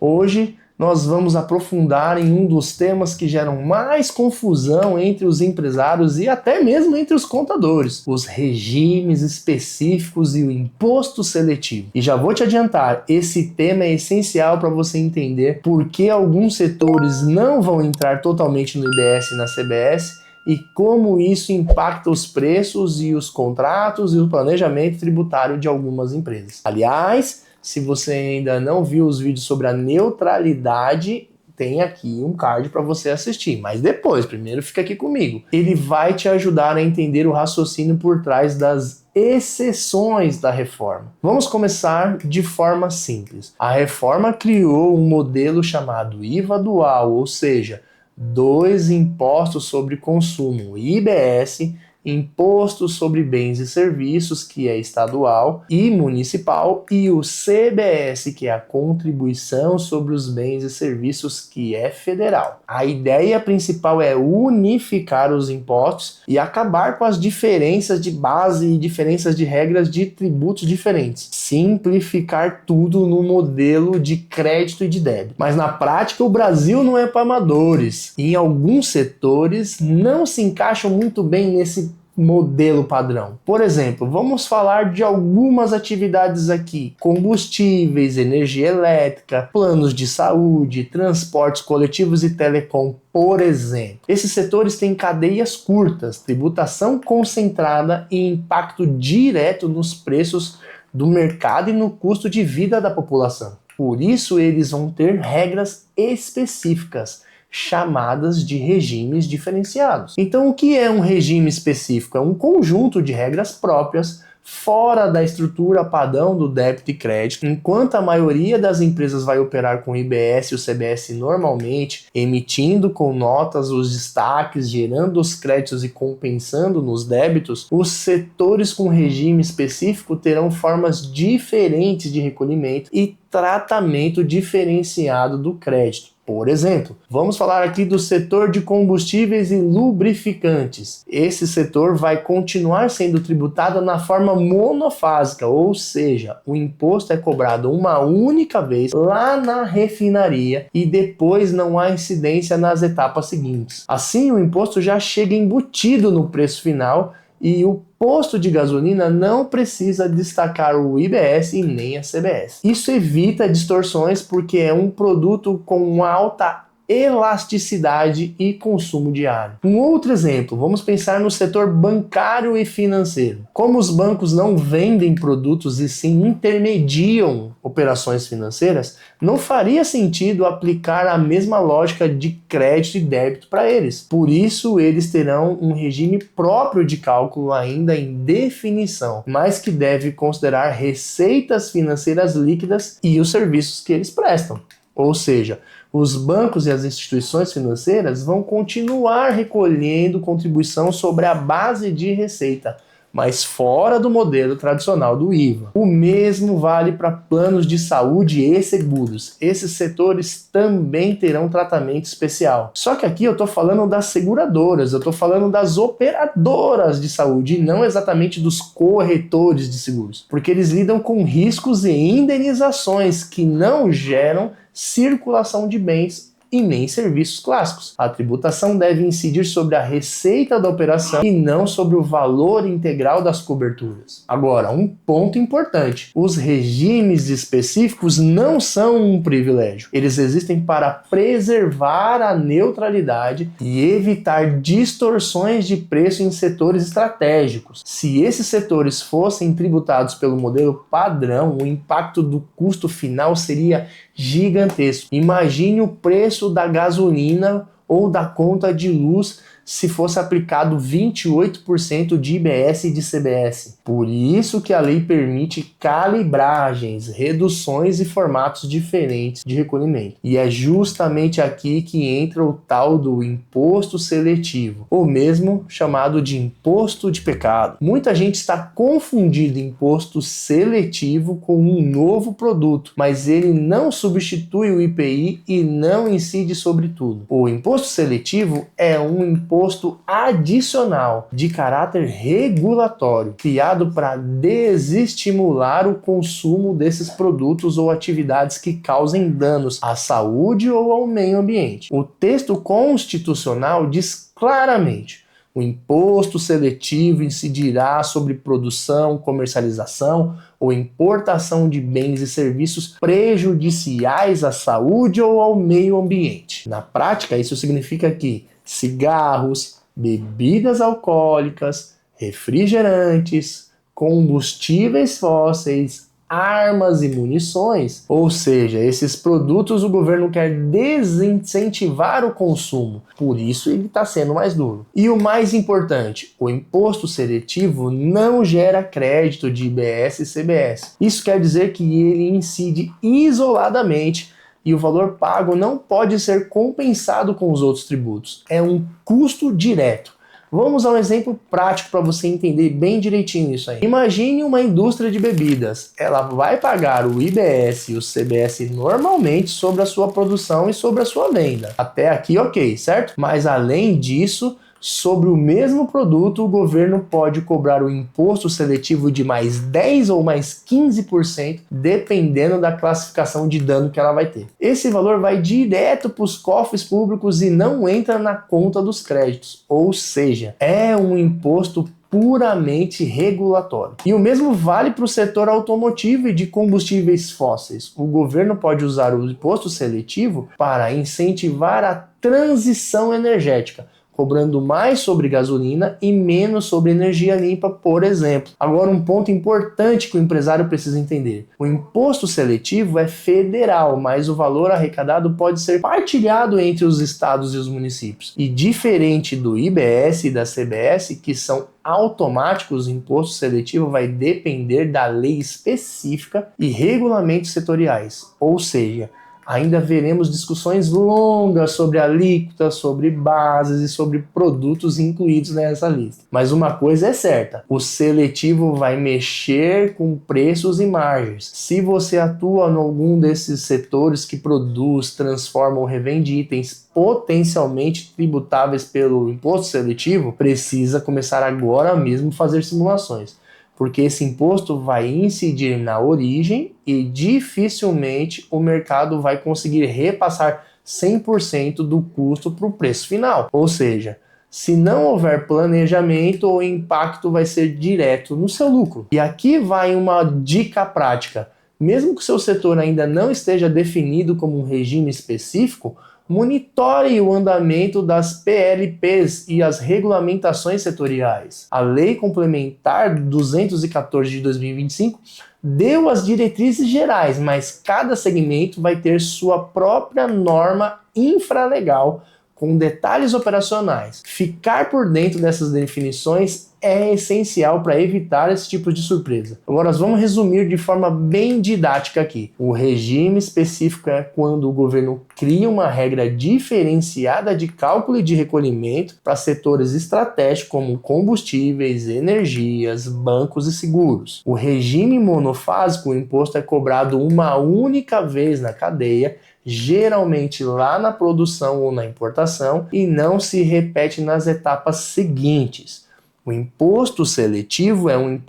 Hoje nós vamos aprofundar em um dos temas que geram mais confusão entre os empresários e até mesmo entre os contadores: os regimes específicos e o imposto seletivo. E já vou te adiantar, esse tema é essencial para você entender por que alguns setores não vão entrar totalmente no IBS e na CBS e como isso impacta os preços e os contratos e o planejamento tributário de algumas empresas. Aliás, se você ainda não viu os vídeos sobre a neutralidade, tem aqui um card para você assistir. Mas depois, primeiro fica aqui comigo. Ele vai te ajudar a entender o raciocínio por trás das exceções da reforma. Vamos começar de forma simples. A reforma criou um modelo chamado IVA dual, ou seja, dois impostos sobre consumo, IBS, Imposto sobre Bens e Serviços, que é estadual e municipal, e o CBS, que é a Contribuição sobre os Bens e Serviços, que é federal. A ideia principal é unificar os impostos e acabar com as diferenças de base e diferenças de regras de tributos diferentes. Simplificar tudo no modelo de crédito e de débito. Mas na prática o Brasil não é para amadores. E em alguns setores não se encaixam muito bem nesse modelo padrão. Por exemplo, vamos falar de algumas atividades aqui: combustíveis, energia elétrica, planos de saúde, transportes coletivos e telecom, por exemplo. Esses setores têm cadeias curtas, tributação concentrada e impacto direto nos preços do mercado e no custo de vida da população. Por isso, eles vão ter regras específicas, chamadas de regimes diferenciados. Então, o que é um regime específico? É um conjunto de regras próprias fora da estrutura padrão do débito e crédito. Enquanto a maioria das empresas vai operar com o IBS e o CBS normalmente, emitindo com notas os destaques, gerando os créditos e compensando nos débitos, os setores com regime específico terão formas diferentes de recolhimento e tratamento diferenciado do crédito. Por exemplo, vamos falar aqui do setor de combustíveis e lubrificantes. Esse setor vai continuar sendo tributado na forma monofásica, ou seja, o imposto é cobrado uma única vez lá na refinaria e depois não há incidência nas etapas seguintes. Assim, o imposto já chega embutido no preço final e o posto de gasolina não precisa destacar o IBS e nem a CBS. Isso evita distorções porque é um produto com alta elasticidade e consumo diário. Um outro exemplo, vamos pensar no setor bancário e financeiro. Como os bancos não vendem produtos e sim intermediam operações financeiras, não faria sentido aplicar a mesma lógica de crédito e débito para eles. Por isso, eles terão um regime próprio de cálculo ainda em definição, mas que deve considerar receitas financeiras líquidas e os serviços que eles prestam. Ou seja, os bancos e as instituições financeiras vão continuar recolhendo contribuição sobre a base de receita, mas fora do modelo tradicional do IVA. O mesmo vale para planos de saúde e seguros. Esses setores também terão tratamento especial. Só que aqui eu estou falando das seguradoras, eu estou falando das operadoras de saúde e não exatamente dos corretores de seguros, porque eles lidam com riscos e indenizações que não geram circulação de bens e nem serviços clássicos. A tributação deve incidir sobre a receita da operação e não sobre o valor integral das coberturas. Agora, um ponto importante: os regimes específicos não são um privilégio. Eles existem para preservar a neutralidade e evitar distorções de preço em setores estratégicos. Se esses setores fossem tributados pelo modelo padrão, o impacto do custo final seria gigantesco. Imagine o preço da gasolina ou da conta de luz se fosse aplicado 28% de IBS e de CBS. Por isso que a lei permite calibragens, reduções e formatos diferentes de recolhimento. E é justamente aqui que entra o tal do imposto seletivo, ou mesmo chamado de imposto de pecado. Muita gente está confundindo imposto seletivo com um novo produto, mas ele não substitui o IPI e não incide sobre tudo. O imposto seletivo é um imposto imposto adicional de caráter regulatório, criado para desestimular o consumo desses produtos ou atividades que causem danos à saúde ou ao meio ambiente. O texto constitucional diz claramente: o imposto seletivo incidirá sobre produção, comercialização ou importação de bens e serviços prejudiciais à saúde ou ao meio ambiente. Na prática, isso significa que cigarros, bebidas alcoólicas, refrigerantes, combustíveis fósseis, armas e munições, ou seja, esses produtos o governo quer desincentivar o consumo, por isso ele está sendo mais duro. E o mais importante, o imposto seletivo não gera crédito de IBS e CBS. Isso quer dizer que ele incide isoladamente e o valor pago não pode ser compensado com os outros tributos. É um custo direto. Vamos a um exemplo prático para você entender bem direitinho isso aí. Imagine uma indústria de bebidas. Ela vai pagar o IBS e o CBS normalmente sobre a sua produção e sobre a sua venda. Até aqui ok, certo? Mas além disso, sobre o mesmo produto, o governo pode cobrar o imposto seletivo de mais 10 ou mais 15%, dependendo da classificação de dano que ela vai ter. Esse valor vai direto para os cofres públicos e não entra na conta dos créditos, ou seja, é um imposto puramente regulatório. E o mesmo vale para o setor automotivo e de combustíveis fósseis. O governo pode usar o imposto seletivo para incentivar a transição energética, cobrando mais sobre gasolina e menos sobre energia limpa, por exemplo. Agora, um ponto importante que o empresário precisa entender: o imposto seletivo é federal, mas o valor arrecadado pode ser partilhado entre os estados e os municípios. E diferente do IBS e da CBS, que são automáticos, o imposto seletivo vai depender da lei específica e regulamentos setoriais, ou seja, ainda veremos discussões longas sobre alíquotas, sobre bases e sobre produtos incluídos nessa lista. Mas uma coisa é certa: o seletivo vai mexer com preços e margens. Se você atua em algum desses setores que produz, transforma ou revende itens potencialmente tributáveis pelo imposto seletivo, precisa começar agora mesmo a fazer simulações, porque esse imposto vai incidir na origem e dificilmente o mercado vai conseguir repassar 100% do custo para o preço final. Ou seja, se não houver planejamento, o impacto vai ser direto no seu lucro. E aqui vai uma dica prática: mesmo que o seu setor ainda não esteja definido como um regime específico, monitore o andamento das PLPs e as regulamentações setoriais. A Lei Complementar 214 de 2025 deu as diretrizes gerais, mas cada segmento vai ter sua própria norma infralegal com detalhes operacionais. Ficar por dentro dessas definições é essencial para evitar esse tipo de surpresa. Agora nós vamos resumir de forma bem didática aqui. O regime específico é quando o governo cria uma regra diferenciada de cálculo e de recolhimento para setores estratégicos como combustíveis, energias, bancos e seguros. O regime monofásico, o imposto é cobrado uma única vez na cadeia, geralmente lá na produção ou na importação, e não se repete nas etapas seguintes. O imposto seletivo é um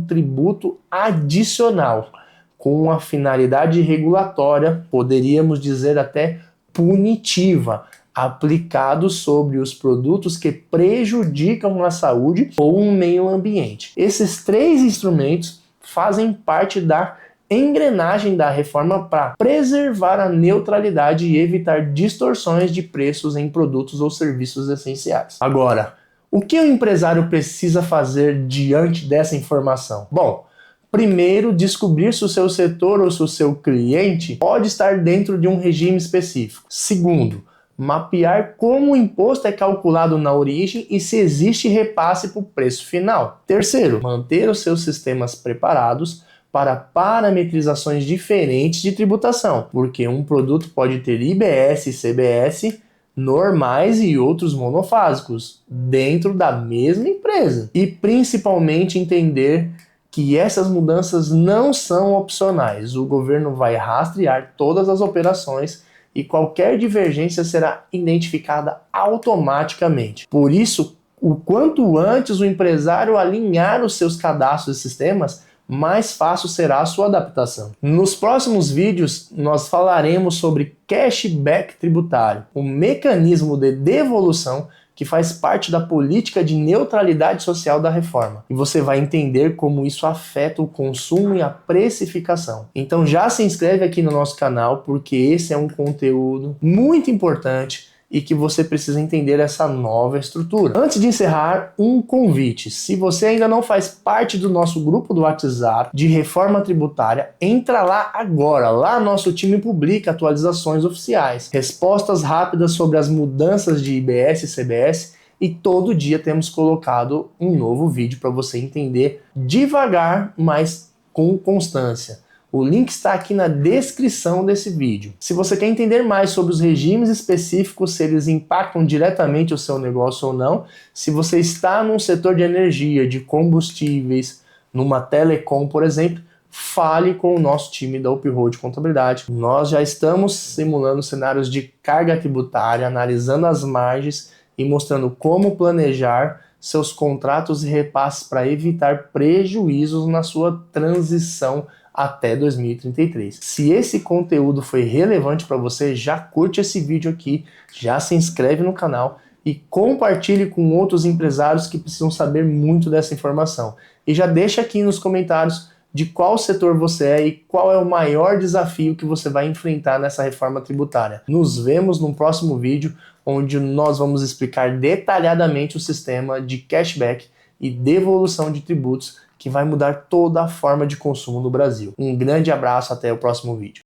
tributo adicional, com uma finalidade regulatória, poderíamos dizer até punitiva, aplicado sobre os produtos que prejudicam a saúde ou o meio ambiente. Esses três instrumentos fazem parte da engrenagem da reforma para preservar a neutralidade e evitar distorções de preços em produtos ou serviços essenciais. Agora, o que o empresário precisa fazer diante dessa informação? Bom, primeiro, descobrir se o seu setor ou se o seu cliente pode estar dentro de um regime específico. Segundo, mapear como o imposto é calculado na origem e se existe repasse para o preço final. Terceiro, manter os seus sistemas preparados para parametrizações diferentes de tributação, porque um produto pode ter IBS e CBS normais e outros monofásicos dentro da mesma empresa. E principalmente entender que essas mudanças não são opcionais. O governo vai rastrear todas as operações e qualquer divergência será identificada automaticamente. Por isso, o quanto antes o empresário alinhar os seus cadastros e sistemas, mais fácil será a sua adaptação. Nos próximos vídeos, nós falaremos sobre cashback tributário, um mecanismo de devolução que faz parte da política de neutralidade social da reforma. E você vai entender como isso afeta o consumo e a precificação. Então já se inscreve aqui no nosso canal, porque esse é um conteúdo muito importante e que você precisa entender essa nova estrutura. Antes de encerrar, um convite. Se você ainda não faz parte do nosso grupo do WhatsApp de reforma tributária, entra lá agora. Lá nosso time publica atualizações oficiais, respostas rápidas sobre as mudanças de IBS e CBS, e todo dia temos colocado um novo vídeo para você entender devagar, mas com constância. O link está aqui na descrição desse vídeo. Se você quer entender mais sobre os regimes específicos, se eles impactam diretamente o seu negócio ou não, se você está num setor de energia, de combustíveis, numa telecom, por exemplo, fale com o nosso time da UpRoad Contabilidade. Nós já estamos simulando cenários de carga tributária, analisando as margens e mostrando como planejar seus contratos e repasses para evitar prejuízos na sua transição até 2033. Se esse conteúdo foi relevante para você, já curte esse vídeo aqui, já se inscreve no canal e compartilhe com outros empresários que precisam saber muito dessa informação. E já deixa aqui nos comentários de qual setor você é e qual é o maior desafio que você vai enfrentar nessa reforma tributária. Nos vemos no próximo vídeo, onde nós vamos explicar detalhadamente o sistema de cashback e devolução de tributos que vai mudar toda a forma de consumo no Brasil. Um grande abraço, até o próximo vídeo.